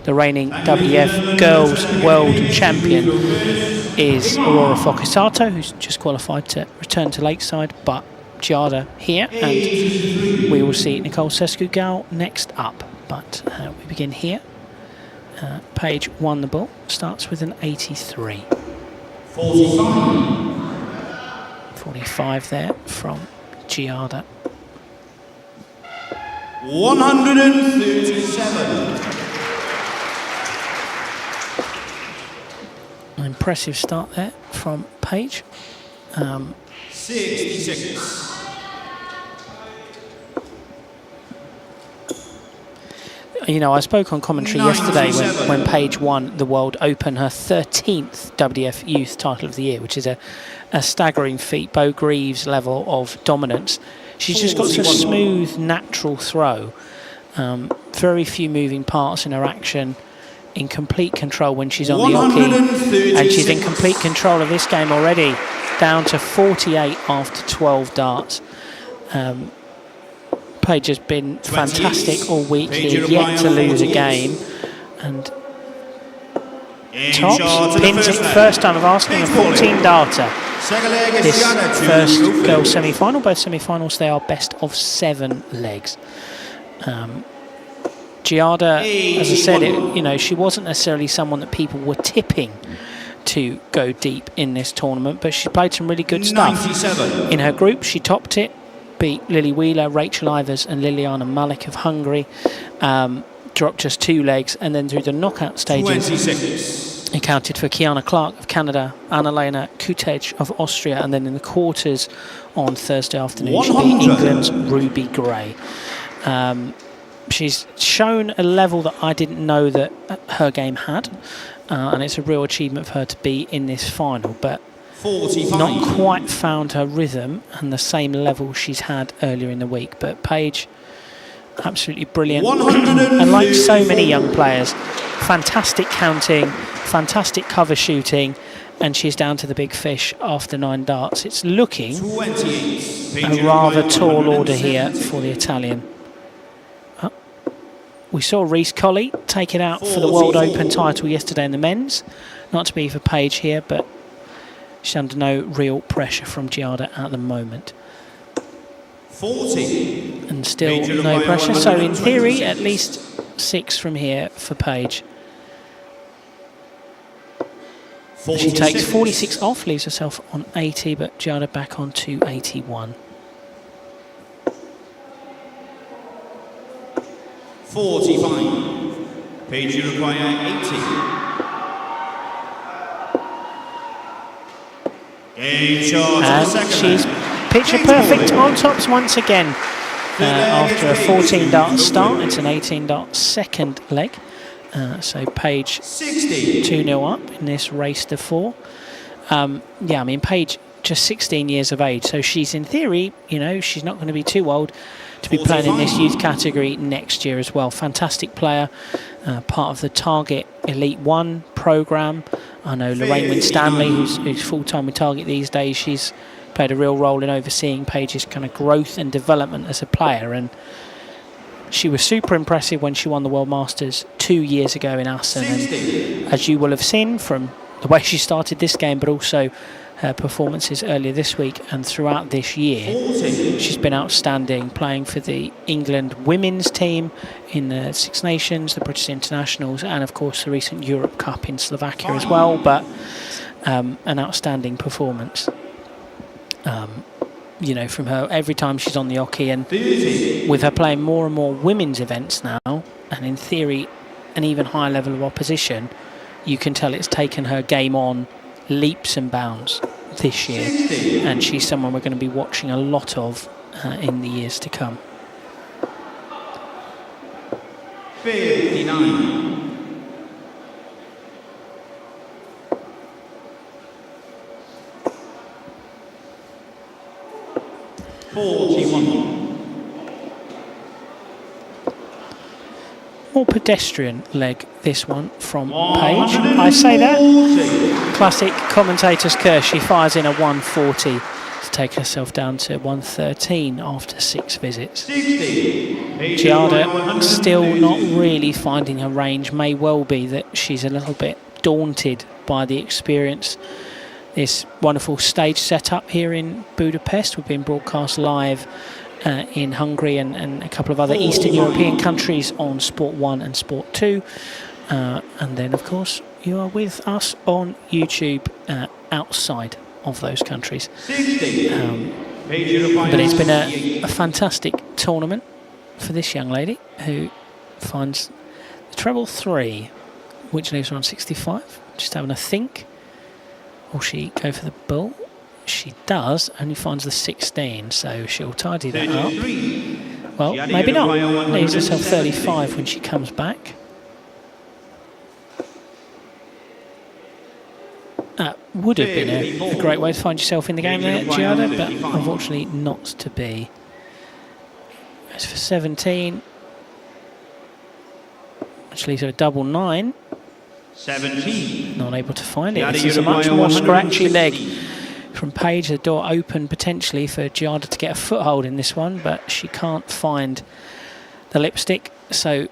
the reigning WDF Girls World Champion is Aurora Focusato, who's just qualified to return to Lakeside, but Giada here, and we will see Nicole Sescu-Gal next up. But we begin here. Paige won the ball, starts with an 83. 45 there from Giada. 137. An impressive start there from Paige. 66. You know, I spoke on commentary yesterday when Paige won the World Open, her 13th WDF Youth Title of the Year, which is a staggering feat, Beau Greaves level of dominance. She's just got such a smooth, natural throw. Very few moving parts in her action, in complete control when she's on the oche, and she's in complete control of this game already, down to 48 after 12 darts. Paige has been fantastic all week here, yet to lose a game, and tops, pins it first time of asking, a 14 darter. This first girls semi-final, both semi-finals, they are best of 7 legs. Giada, as I said, you know, she wasn't necessarily someone that people were tipping to go deep in this tournament, but she played some really good stuff. In her group, she topped it, beat Lily Wheeler, Rachel Ivers and Liliana Malik of Hungary, dropped just 2 legs, and then through the knockout stages, accounted for Kiana Clark of Canada, Annalena Kutej of Austria, and then in the quarters on Thursday afternoon, she beat England's Ruby Gray. She's shown a level that I didn't know that her game had, and it's a real achievement for her to be in this final, but 45. Not quite found her rhythm and the same level she's had earlier in the week. But Paige, absolutely brilliant. And like so many young players, fantastic counting, fantastic cover shooting, and she's down to the big fish after 9 darts. It's looking a rather tall order here for the Italian. We saw Reece Colley take it out for the World Open title yesterday in the men's. Not to be for Paige here, but she's under no real pressure from Giada at the moment. 40. And still no pressure. So in theory, at least 6 from here for Paige. She takes 46 off, leaves herself on 80, but Giada back on to 81. 45. Paige, you require 80. And she's picture perfect on tops once again. After a 14 dart start, it's an 18 dart second leg. So Paige 2-0 up in this race to 4. Yeah, I mean, Paige just 16 years of age, so she's in theory, you know, she's not going to be too old to be playing in this youth category next year as well. Fantastic player, part of the Target Elite 1 programme. I know Lorraine Winstanley, who's full-time with Target these days, she's played a real role in overseeing Paige's kind of growth and development as a player, and she was super impressive when she won the World Masters 2 years ago in Assen, and as you will have seen from the way she started this game, but also her performances earlier this week and throughout this year, she's been outstanding, playing for the England women's team in the Six Nations, the British Internationals, and of course the recent Europe Cup in Slovakia as well, but an outstanding performance. You know, from her every time she's on the oche, and with her playing more and more women's events now, and in theory an even higher level of opposition, you can tell it's taken her game on leaps and bounds this year, and she's someone we're going to be watching a lot of in the years to come. 59. 41. More pedestrian leg, this one from Paige. I say that. Classic commentator's curse. She fires in a 140 to take herself down to 113 after 6 visits. 60. Giada still not really finding her range. May well be that she's a little bit daunted by the experience. This wonderful stage setup here in Budapest. We've been broadcast live in Hungary and a couple of other Eastern European countries on Sport 1 and Sport 2. And then, of course, you are with us on YouTube outside of those countries. But it's been a fantastic tournament for this young lady, who finds the treble 3, which leaves her on 65. Just having a think. Will she go for the bull? She does, only finds the 16, so she'll tidy that up. Well, maybe not. Leaves herself 35 when she comes back. That would have been a great way to find yourself in the game there, Giada, but unfortunately not to be. As for 17, which leaves her a double 9. 17. Not able to find it. This is a much more scratchy leg from Paige. The door open potentially for Giada to get a foothold in this one, but she can't find the lipstick, so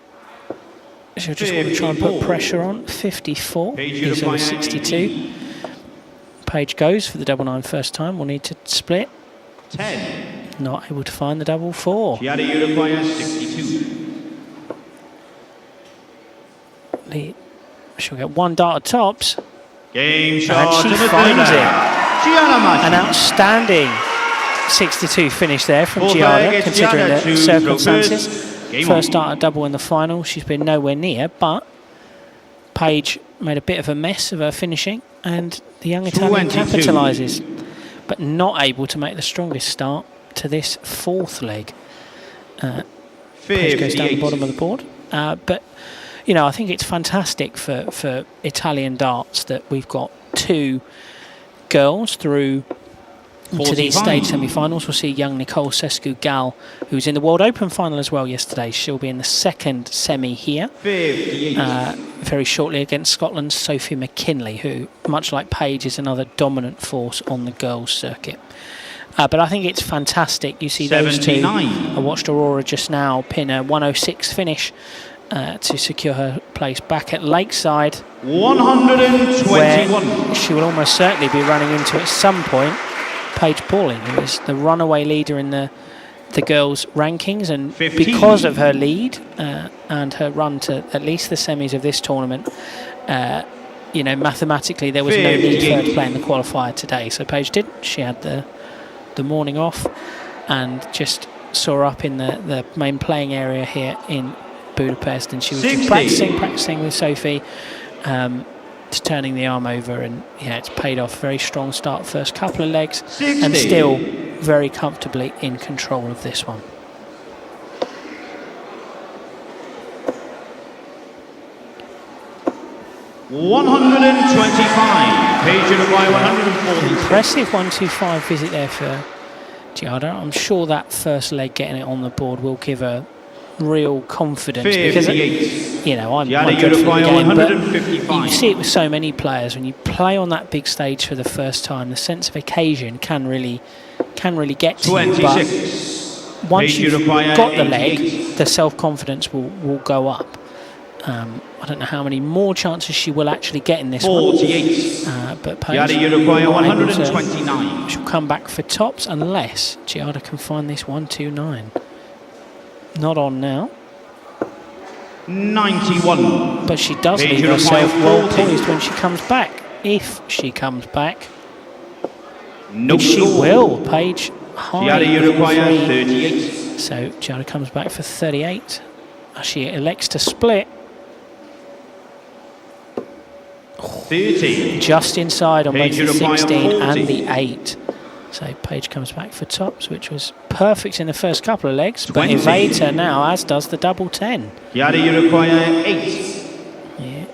she'll just want to try and put pressure on. 54 is over 62. Paige goes for the double 9 first time. We'll need to split. 10. Not able to find the double 4. Giada, you require 62. She'll get 1 dart at tops. Game shot. And she finds it. Giadi Macchi. An outstanding 62 finish there from Giada, considering the circumstances. First dart at double in the final. She's been nowhere near, but Paige made a bit of a mess of her finishing, and the young Italian capitalises, but not able to make the strongest start to this 4th leg. Paige goes down the bottom of the board. But, you know, I think it's fantastic for Italian darts that we've got 2 girls through to these stage semi-finals. We'll see young Nicole Sescu-Gal, who's in the World Open final as well yesterday. She'll be in the 2nd semi here. Very shortly against Scotland's Sophie McKinley, who, much like Paige, is another dominant force on the girls' circuit. But I think it's fantastic. You see 79. Those 2. I watched Aurora just now pin a 106 finish to secure her place back at Lakeside. 121. Where she will almost certainly be running into at some point Paige Pauling, who is the runaway leader in the girls' rankings, and 15. Because of her lead and her run to at least the semis of this tournament, you know, mathematically there was no need for her to play in the qualifier today. So Paige didn't. She had the morning off and just saw her up in the main playing area here in Budapest, and she was just practicing with Sophie, just turning the arm over, and yeah, it's paid off. Very strong start first couple of legs, 60. And still very comfortably in control of this one. $125. Paige by 140. Impressive 125 visit there for Giada. I'm sure that first leg getting it on the board will give her real confidence, because you know, I'm good for the game, but you see it with so many players. When you play on that big stage for the first time, the sense of occasion can really get to you. But once you've got the leg, the self-confidence will go up. I don't know how many more chances she will actually get in this 48. one. But Paige, she'll come back for tops unless Giada can find this 129. Not on now. 91. But she does leave herself well poised when she comes back. If she comes back, which she will. Paige high. 38. So Giada comes back for 38. She elects to split. 30. Just inside on both the 16 and the 8. So Paige comes back for tops, which was perfect in the first couple of legs, but evades her now, as does the double 10. Giada, you require 8. Yeah.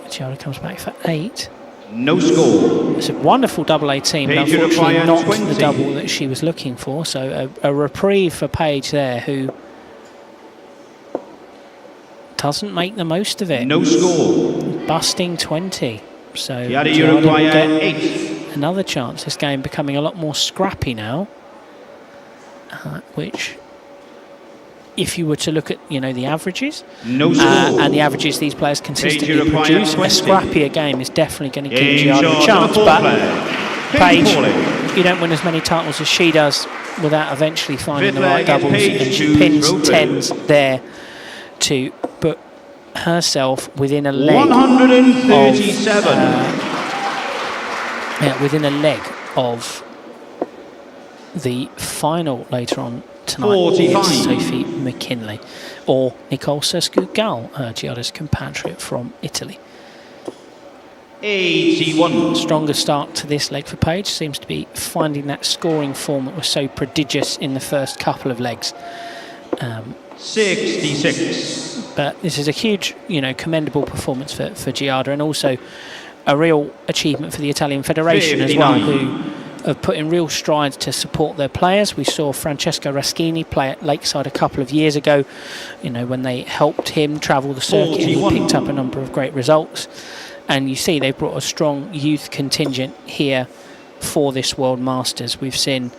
Giada comes back for 8. No score. It's a wonderful double 18, but unfortunately not the double that she was looking for. So a reprieve for Paige there, who doesn't make the most of it. No score. Busting 20. So Giada, you require 8. another chance. This game becoming a lot more scrappy now, which, if you were to look at, you know, the averages and the averages these players consistently produce, a scrappier game is definitely going to give Giada a chance. But Paige, you don't win as many titles as she does without eventually finding the right doubles, and she pins 10s there to put herself within a leg 137. within a leg of the final later on tonight. It's Sophie McKinley or Nicole Sescu-Gal, Giada's compatriot from Italy. 81. Stronger start to this leg for Paige. Seems to be finding that scoring form that was so prodigious in the first couple of legs. 66. But this is a huge, you know, commendable performance for Giada, and also a real achievement for the Italian Federation 59. as well, who have put in real strides to support their players. We saw Francesco Raschini play at Lakeside a couple of years ago, you know, when they helped him travel the circuit, and he picked up a number of great results. And you see they've brought a strong youth contingent here for this World Masters. We've seen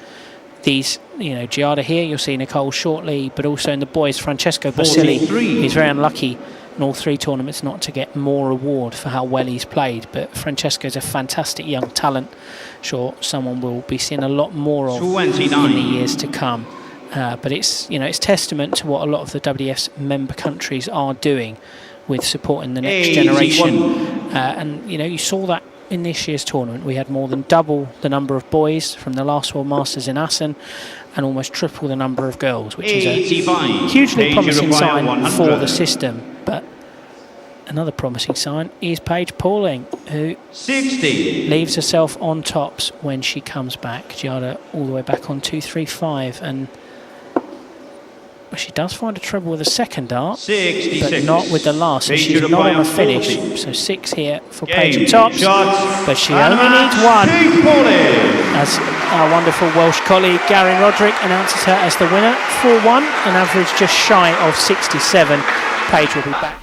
these, you know, Giada here, you'll see Nicole shortly, but also in the boys, Francesco Basili. He's very unlucky in all 3 tournaments not to get more reward for how well he's played, but Francesco's a fantastic young talent. Sure, someone will be seeing a lot more of 29. in the years to come. But it's, you know, it's testament to what a lot of the WDF's member countries are doing with supporting the next 81. generation. And, you know, you saw that in this year's tournament. We had more than double the number of boys from the last World Masters in Assen, and almost triple the number of girls, which is a hugely promising sign for the system. But another promising sign is Paige Pauling, who 60. leaves herself on tops when she comes back. Giada all the way back on 2-3-5, and she does find a treble with a second dart, 66. but not with the last. So she's not on a finish. 40. So 6 here for Paige at tops, but she And only needs 1. Pauling. As our wonderful Welsh colleague Gary Roderick announces her as the winner, 4-1, an average just shy of 67. Paige will be back.